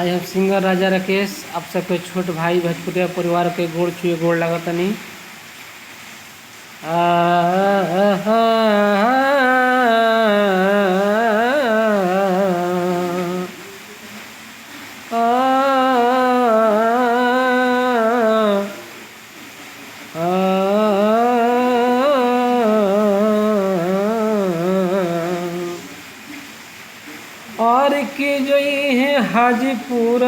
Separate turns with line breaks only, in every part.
I have singer राजा राकेश। आप सबके छोट भाई भोजपुरिया परिवार के गोड़ छुए गोड़ लागतनी। और के जई है हाजीपुर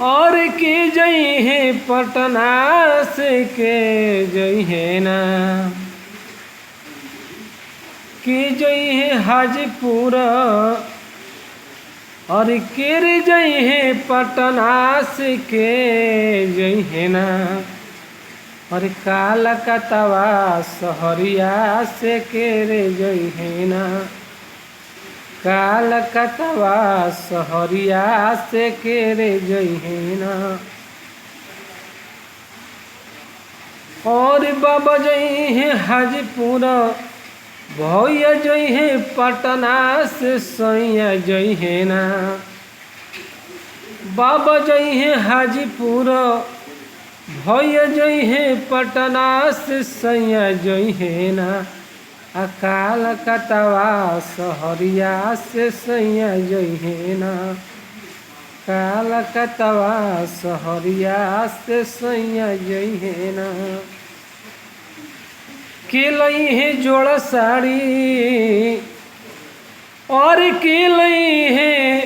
और के जई है पटना से के जई है ना के जई है हाजीपुर और के रे जई है पटना से के जई है ना और कालकतवा सहरिया से के रे जई है ना कालकतवा सहरिया से के रे जई है ना और बाबा जई है हाजीपुर भैया जई है पटना से सैया जई है ना बाबा जई है हाजीपुर भैया जई है पटना से सैया जई है ना कालकतवा सहरिया से सैया जई है ना कालकतवा सहरिया से सैया जई है ना के लई है जोड़ा साड़ी और के लई है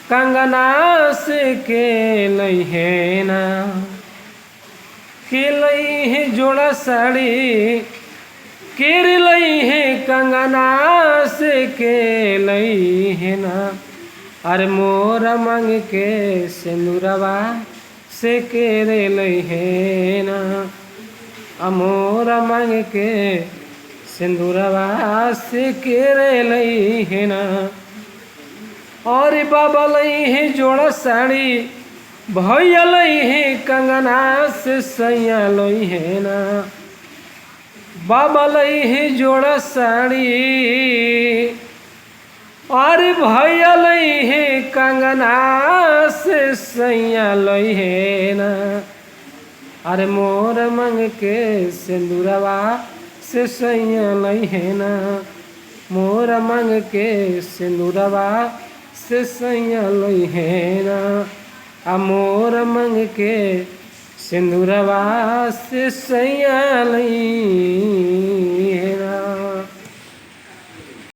कंगना से के लई है ना के लई है जोड़ा साड़ी केर लई है कंगना से के लई है ना अरे मोर मंग के सिंदूरवा से केरे लई है ना अमोर मंग के सिंदूरवा से केरे लई है ना और बाबा लई है जोड़ा साड़ी भैया लई है कंगना से सैया लई है ना बाबा लई है जोड़ा साड़ी और भैया लई है कंगना से सैया लई है ना अरे मोर मंग के सिंदूरवा से सैया लई है ना मोर मंग के सिंदूरवा से सैया लई है ना आ मोर मंग के सिंदूरवा से सैया लई है ना।